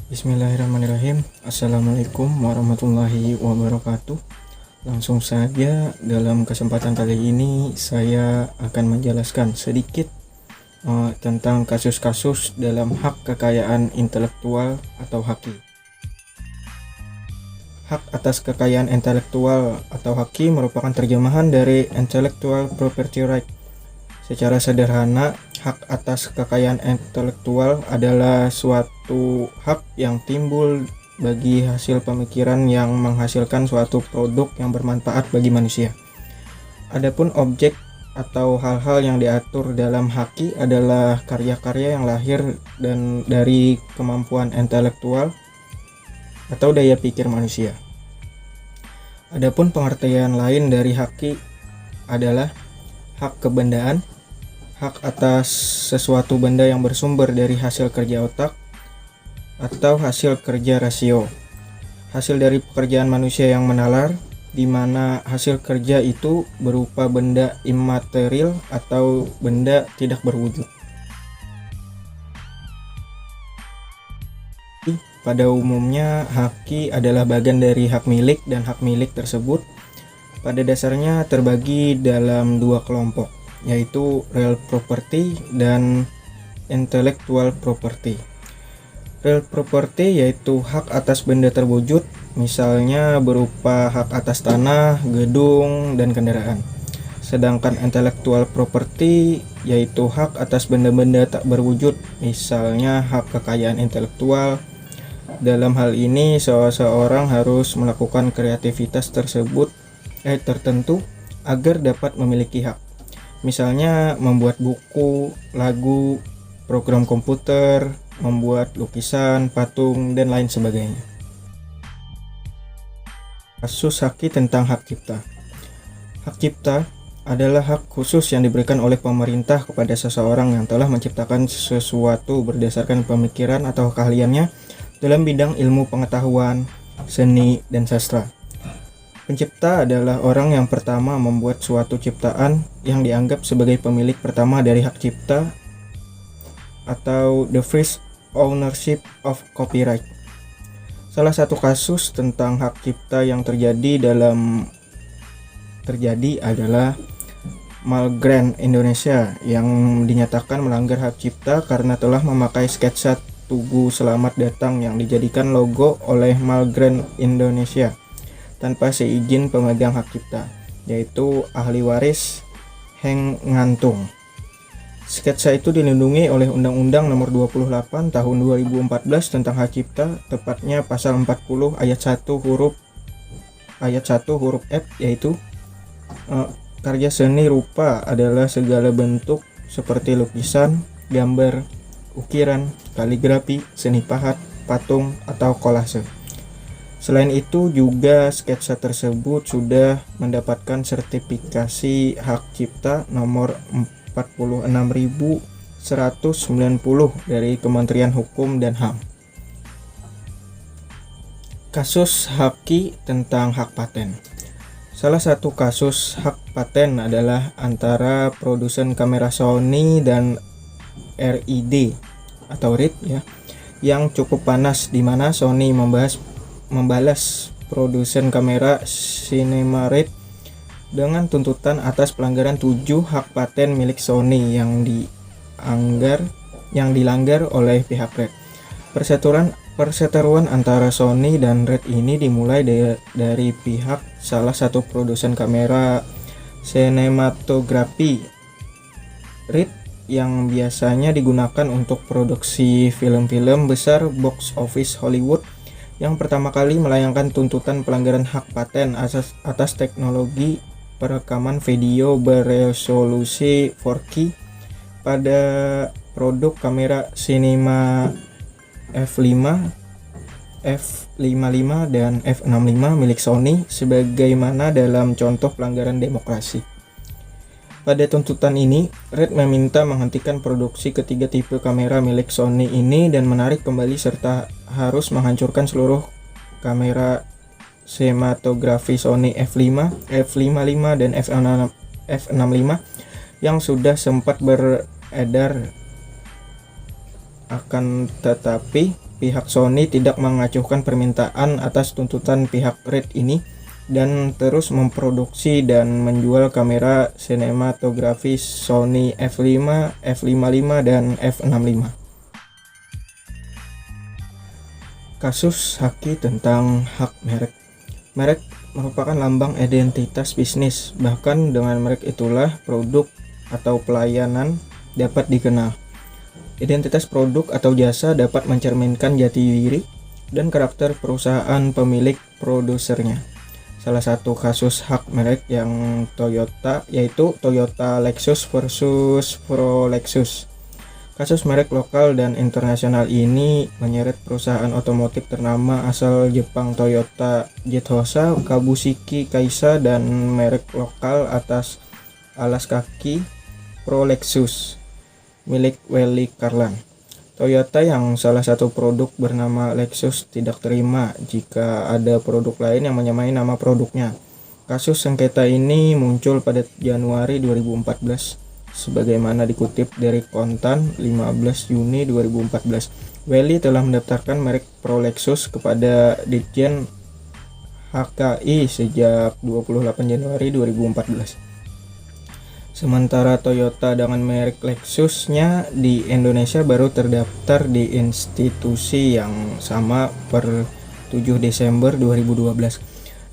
Bismillahirrahmanirrahim. Assalamualaikum warahmatullahi wabarakatuh. Langsung saja dalam kesempatan kali ini saya akan menjelaskan sedikit tentang kasus-kasus dalam hak kekayaan intelektual atau HAKI. Hak atas kekayaan intelektual atau HAKI merupakan terjemahan dari Intellectual Property Right. Secara sederhana, hak atas kekayaan intelektual adalah suatu hak yang timbul bagi hasil pemikiran yang menghasilkan suatu produk yang bermanfaat bagi manusia. Adapun objek atau hal-hal yang diatur dalam HAKI adalah karya-karya yang lahir dan dari kemampuan intelektual atau daya pikir manusia. Adapun pengertian lain dari HAKI adalah hak kebendaan, hak atas sesuatu benda yang bersumber dari hasil kerja otak atau hasil kerja rasio, hasil dari pekerjaan manusia yang menalar, di mana hasil kerja itu berupa benda imaterial atau benda tidak berwujud. Pada umumnya, HAKI adalah bagian dari hak milik dan hak milik tersebut pada dasarnya terbagi dalam dua kelompok, yaitu real property dan intellectual property. Real property yaitu hak atas benda terwujud, misalnya berupa hak atas tanah, gedung, dan kendaraan. Sedangkan intellectual property yaitu hak atas benda-benda tak berwujud, misalnya hak kekayaan intelektual. Dalam hal ini, seseorang harus melakukan kreativitas tertentu agar dapat memiliki hak. Misalnya membuat buku, lagu, program komputer, membuat lukisan, patung, dan lain sebagainya. Kasus HAKI tentang hak cipta. Hak cipta adalah hak khusus yang diberikan oleh pemerintah kepada seseorang yang telah menciptakan sesuatu berdasarkan pemikiran atau keahliannya dalam bidang ilmu pengetahuan, seni, dan sastra. Pencipta adalah orang yang pertama membuat suatu ciptaan yang dianggap sebagai pemilik pertama dari hak cipta atau the first ownership of copyright. Salah satu kasus tentang hak cipta yang terjadi adalah Malgrand Indonesia yang dinyatakan melanggar hak cipta karena telah memakai sketsa Tugu Selamat Datang yang dijadikan logo oleh Malgrand Indonesia tanpa seizin pemegang hak cipta, yaitu ahli waris Heng Ngantung. Sketsa itu dilindungi oleh Undang-Undang Nomor 28 Tahun 2014 tentang hak cipta, tepatnya pasal 40 ayat 1 huruf F, yaitu karya seni rupa adalah segala bentuk seperti lukisan, gambar, ukiran, kaligrafi, seni pahat, patung, atau kolase. Selain itu juga sketsa tersebut sudah mendapatkan sertifikasi hak cipta nomor 46.190 dari Kementerian Hukum dan HAM. Kasus HAKI tentang hak paten. Salah satu kasus hak paten adalah antara produsen kamera Sony dan RID atau RID ya, yang cukup panas, di mana Sony membalas produsen kamera Sinemarite dengan tuntutan atas pelanggaran 7 hak paten milik Sony yang dilanggar oleh pihak RED. Perseteruan antara Sony dan RED ini dimulai dari pihak salah satu produsen kamera sinematografi RED yang biasanya digunakan untuk produksi film-film besar box office Hollywood, yang pertama kali melayangkan tuntutan pelanggaran hak paten atas teknologi perekaman video beresolusi 4K pada produk kamera Cinema F55 dan F65 milik Sony, sebagaimana dalam contoh pelanggaran demokrasi. Pada tuntutan ini, RED meminta menghentikan produksi ketiga tipe kamera milik Sony ini dan menarik kembali serta harus menghancurkan seluruh kamera sinematografi Sony F5, F55, dan F65 yang sudah sempat beredar Akan tetapi, pihak Sony tidak mengacuhkan permintaan atas tuntutan pihak Red ini dan terus memproduksi dan menjual kamera sinematografi Sony F5, F55, dan F65. Kasus Haki tentang hak merek. Merek merupakan lambang identitas bisnis, bahkan dengan merek itulah produk atau pelayanan dapat dikenal. Identitas produk atau jasa dapat mencerminkan jati diri dan karakter perusahaan pemilik produsernya. Salah satu kasus hak merek yang Toyota yaitu Toyota Lexus versus Pro Lexus. Kasus merek lokal dan internasional ini menyeret perusahaan otomotif ternama asal Jepang Toyota, Jetosa, Kabushiki Kaisa, dan merek lokal atas alas kaki Pro Lexus milik Welly Carlan. Toyota yang salah satu produk bernama Lexus tidak terima jika ada produk lain yang menyamai nama produknya. Kasus sengketa ini muncul pada Januari 2014 sebagaimana dikutip dari Kontan 15 Juni 2014. Welly telah mendaftarkan merek Pro Lexus kepada Ditjen HKI sejak 28 Januari 2014. Sementara Toyota dengan merek Lexusnya di Indonesia baru terdaftar di institusi yang sama per 7 Desember 2012.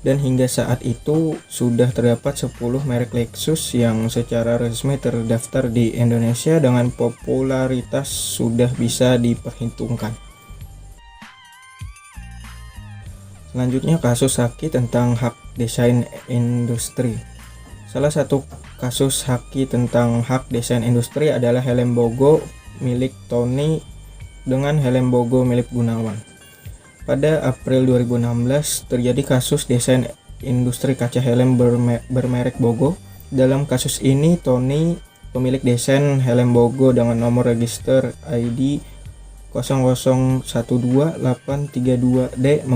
Dan hingga saat itu sudah terdapat 10 merek Lexus yang secara resmi terdaftar di Indonesia dengan popularitas sudah bisa diperhitungkan. Selanjutnya kasus Haki tentang hak desain industri. Salah satu kasus Haki tentang hak desain industri adalah helm Bogo milik Tony dengan helm Bogo milik Gunawan. Pada April 2016 terjadi kasus desain industri kaca helm bermerek Bogo. Dalam kasus ini Tony, pemilik desain helm Bogo dengan nomor register ID 0012832D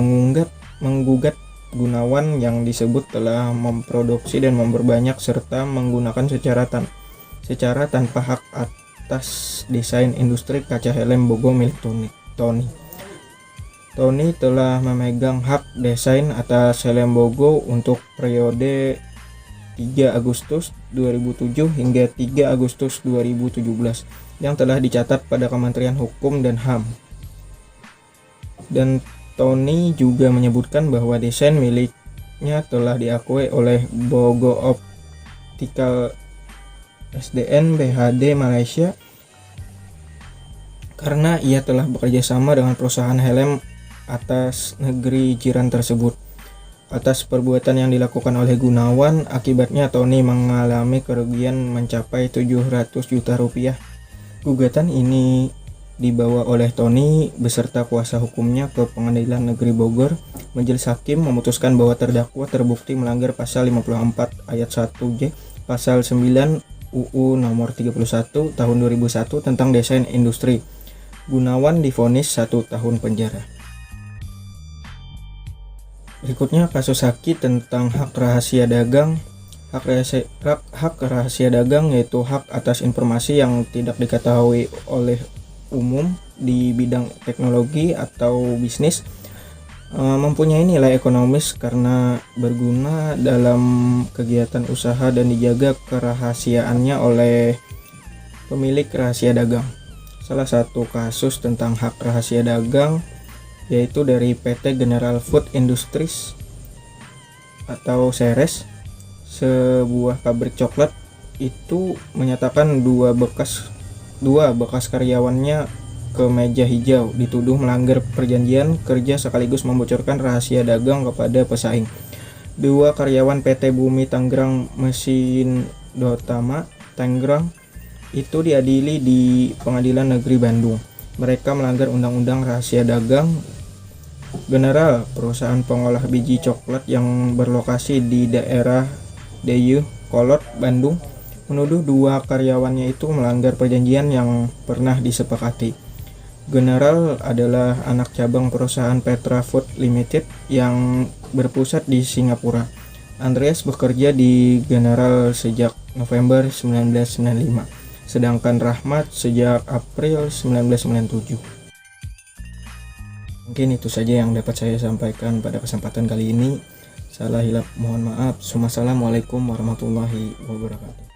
menggugat Gunawan yang disebut telah memproduksi dan memperbanyak serta menggunakan secara tanpa hak atas desain industri kaca helm Bogo milik Tony. Tony telah memegang hak desain atas helm Bogo untuk periode 3 Agustus 2007 hingga 3 Agustus 2017 yang telah dicatat pada Kementerian Hukum dan HAM. Dan Tony juga menyebutkan bahwa desain miliknya telah diakui oleh Bogo Optical SDN BHD Malaysia karena ia telah bekerja sama dengan perusahaan helm atas negeri jiran tersebut. Atas perbuatan yang dilakukan oleh Gunawan, akibatnya Tony mengalami kerugian mencapai 700 juta rupiah. Gugatan ini dibawa oleh Tony beserta kuasa hukumnya ke Pengadilan Negeri Bogor. Majelis hakim memutuskan bahwa terdakwa terbukti melanggar pasal 54 ayat 1J, pasal 9 UU nomor 31 tahun 2001 tentang desain industri. Gunawan divonis 1 tahun penjara. Berikutnya kasus Haki tentang hak rahasia dagang. Hak rahasia dagang yaitu hak atas informasi yang tidak diketahui oleh umum di bidang teknologi atau bisnis, mempunyai nilai ekonomis karena berguna dalam kegiatan usaha dan dijaga kerahasiaannya oleh pemilik rahasia dagang. Salah satu kasus tentang hak rahasia dagang yaitu dari PT General Food Industries atau Ceres, sebuah pabrik coklat itu menyatakan dua bekas karyawannya ke meja hijau dituduh melanggar perjanjian kerja sekaligus membocorkan rahasia dagang kepada pesaing. Dua karyawan PT Bumi Tangerang Mesin Dotama Tangerang itu diadili di Pengadilan Negeri Bandung. Mereka melanggar Undang-Undang Rahasia Dagang. General, perusahaan pengolah biji coklat yang berlokasi di daerah Dayu Kolot, Bandung, menuduh dua karyawannya itu melanggar perjanjian yang pernah disepakati. General adalah anak cabang perusahaan Petra Food Limited yang berpusat di Singapura. Andreas bekerja di General sejak November 1995. sedangkan Rahmat sejak April 1997. Mungkin itu saja yang dapat saya sampaikan pada kesempatan kali ini. Salah hilap mohon maaf. Wassalamualaikum warahmatullahi wabarakatuh.